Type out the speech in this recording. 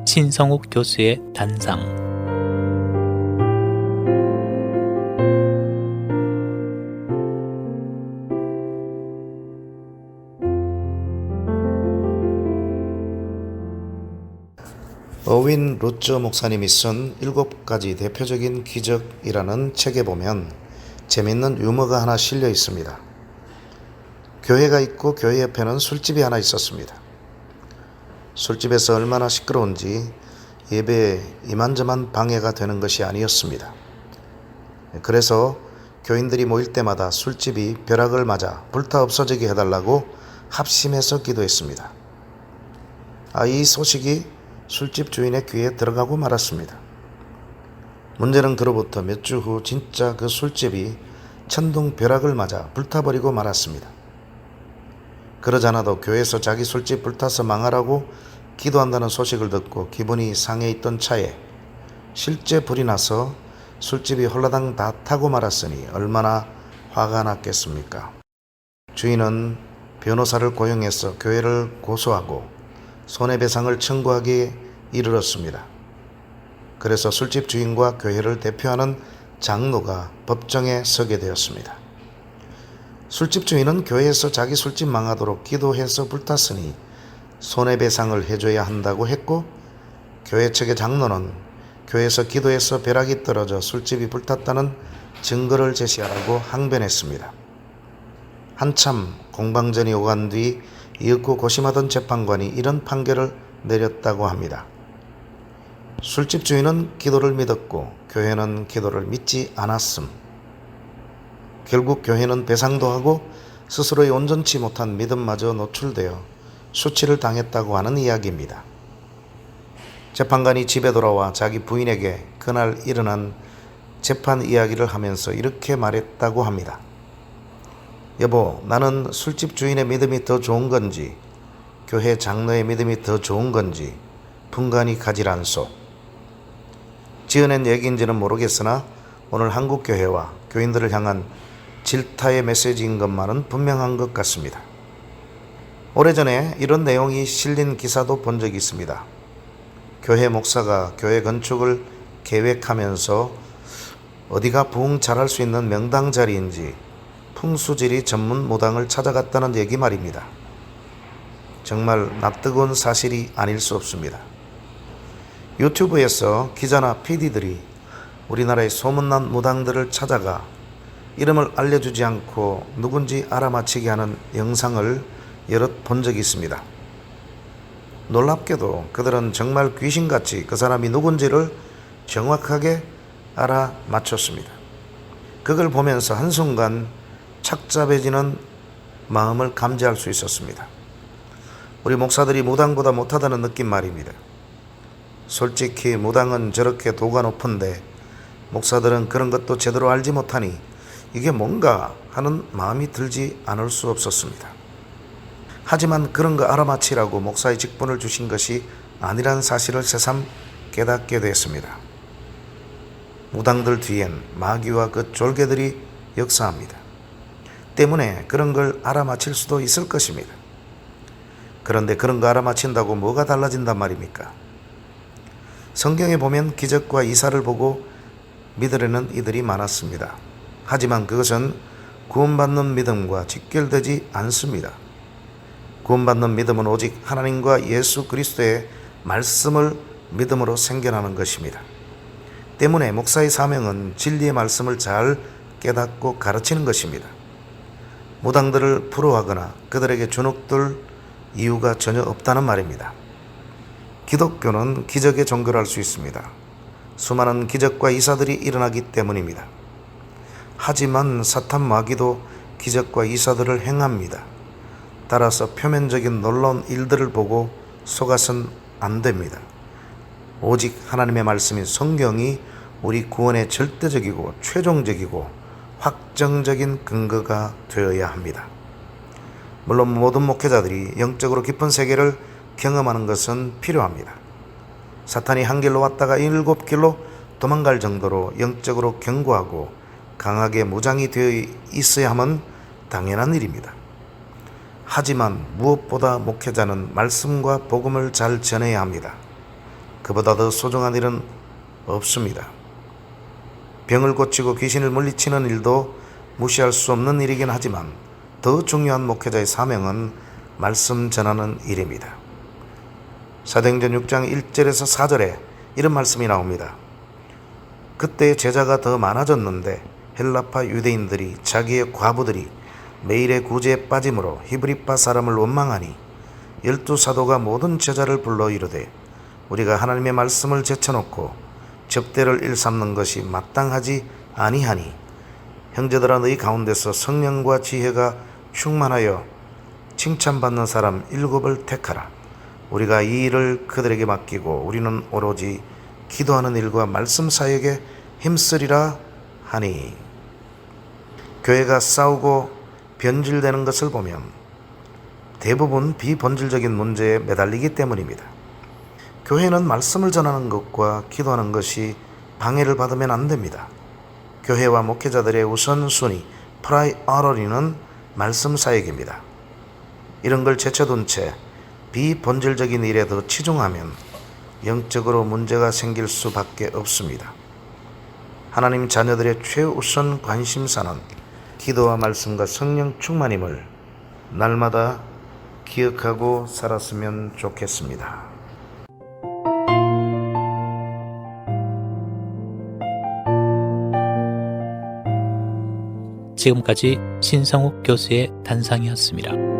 신성욱 교수의 단상. 어윈 루츠 목사님이 쓴 7가지 대표적인 기적이라는 책에 보면 재밌는 유머가 하나 실려 있습니다. 교회가 있고 교회 옆에는 술집이 하나 있었습니다. 술집에서 얼마나 시끄러운지 예배에 이만저만 방해가 되는 것이 아니었습니다. 그래서 교인들이 모일 때마다 술집이 벼락을 맞아 불타 없어지게 해달라고 합심해서 기도했습니다. 이 소식이 술집 주인의 귀에 들어가고 말았습니다. 문제는 그로부터 몇 주 후 진짜 그 술집이 천둥 벼락을 맞아 불타버리고 말았습니다. 그러자나도 교회에서 자기 술집 불타서 망하라고 기도한다는 소식을 듣고 기분이 상해 있던 차에 실제 불이 나서 술집이 홀라당 다 타고 말았으니 얼마나 화가 났겠습니까? 주인은 변호사를 고용해서 교회를 고소하고 손해배상을 청구하기에 이르렀습니다. 그래서 술집 주인과 교회를 대표하는 장로가 법정에 서게 되었습니다. 술집 주인은 교회에서 자기 술집 망하도록 기도해서 불탔으니 손해배상을 해줘야 한다고 했고, 교회 측의 장로는 교회에서 기도해서 벼락이 떨어져 술집이 불탔다는 증거를 제시하라고 항변했습니다. 한참 공방전이 오간 뒤 이윽고 고심하던 재판관이 이런 판결을 내렸다고 합니다. 술집 주인은 기도를 믿었고 교회는 기도를 믿지 않았음. 결국 교회는 배상도 하고 스스로의 온전치 못한 믿음마저 노출되어 수치를 당했다고 하는 이야기입니다. 재판관이 집에 돌아와 자기 부인에게 그날 일어난 재판 이야기를 하면서 이렇게 말했다고 합니다. 여보, 나는 술집 주인의 믿음이 더 좋은 건지 교회 장로의 믿음이 더 좋은 건지 분간이 가질 않소. 지어낸 얘기인지는 모르겠으나 오늘 한국 교회와 교인들을 향한 질타의 메시지인 것만은 분명한 것 같습니다. 오래전에 이런 내용이 실린 기사도 본 적이 있습니다. 교회 목사가 교회 건축을 계획하면서 어디가 부흥 잘할 수 있는 명당 자리인지 풍수지리 전문 무당을 찾아갔다는 얘기 말입니다. 정말 납득은 사실이 아닐 수 없습니다. 유튜브에서 기자나 PD들이 우리나라의 소문난 무당들을 찾아가 이름을 알려주지 않고 누군지 알아맞히게 하는 영상을 여럿 본 적이 있습니다. 놀랍게도 그들은 정말 귀신같이 그 사람이 누군지를 정확하게 알아맞혔습니다. 그걸 보면서 한순간 착잡해지는 마음을 감지할 수 있었습니다. 우리 목사들이 무당보다 못하다는 느낌 말입니다. 솔직히 무당은 저렇게 도가 높은데 목사들은 그런 것도 제대로 알지 못하니 이게 뭔가 하는 마음이 들지 않을 수 없었습니다. 하지만 그런 거 알아맞히라고 목사의 직분을 주신 것이 아니란 사실을 새삼 깨닫게 됐습니다. 무당들 뒤엔 마귀와 그 졸개들이 역사합니다. 때문에 그런 걸 알아맞힐 수도 있을 것입니다. 그런데 그런 거 알아맞힌다고 뭐가 달라진단 말입니까? 성경에 보면 기적과 이사를 보고 믿으려는 이들이 많았습니다. 하지만 그것은 구원받는 믿음과 직결되지 않습니다. 구원받는 믿음은 오직 하나님과 예수 그리스도의 말씀을 믿음으로 생겨나는 것입니다. 때문에 목사의 사명은 진리의 말씀을 잘 깨닫고 가르치는 것입니다. 무당들을 부러워하거나 그들에게 주눅들 이유가 전혀 없다는 말입니다. 기독교는 기적의 종교를 할 수 있습니다. 수많은 기적과 이사들이 일어나기 때문입니다. 하지만 사탄 마귀도 기적과 이사들을 행합니다. 따라서 표면적인 놀라운 일들을 보고 속아선 안 됩니다. 오직 하나님의 말씀인 성경이 우리 구원의 절대적이고 최종적이고 확정적인 근거가 되어야 합니다. 물론 모든 목회자들이 영적으로 깊은 세계를 경험하는 것은 필요합니다. 사탄이 한 길로 왔다가 7길로 도망갈 정도로 영적으로 견고하고 강하게 무장이 되어 있어야 함은 당연한 일입니다. 하지만 무엇보다 목회자는 말씀과 복음을 잘 전해야 합니다. 그보다 더 소중한 일은 없습니다. 병을 고치고 귀신을 물리치는 일도 무시할 수 없는 일이긴 하지만 더 중요한 목회자의 사명은 말씀 전하는 일입니다. 사도행전 6장 1절에서 4절에 이런 말씀이 나옵니다. 그때 제자가 더 많아졌는데 헬라파 유대인들이 자기의 과부들이 매일의 구제에 빠짐으로 히브리파 사람을 원망하니 12사도가 모든 제자를 불러 이르되 우리가 하나님의 말씀을 제쳐놓고 접대를 일삼는 것이 마땅하지 아니하니 형제들아 너희 가운데서 성령과 지혜가 충만하여 칭찬받는 사람 7을 택하라. 우리가 이 일을 그들에게 맡기고 우리는 오로지 기도하는 일과 말씀 사역에 힘쓰리라 하니. 교회가 싸우고 변질되는 것을 보면 대부분 비본질적인 문제에 매달리기 때문입니다. 교회는 말씀을 전하는 것과 기도하는 것이 방해를 받으면 안 됩니다. 교회와 목회자들의 우선순위, 프라이어리는 말씀 사역입니다. 이런 걸 제쳐둔 채 비본질적인 일에 더 치중하면 영적으로 문제가 생길 수밖에 없습니다. 하나님 자녀들의 최우선 관심사는 기도와 말씀과 성령 충만임을 날마다 기억하고 살았으면 좋겠습니다. 지금까지 신성욱 교수의 단상이었습니다.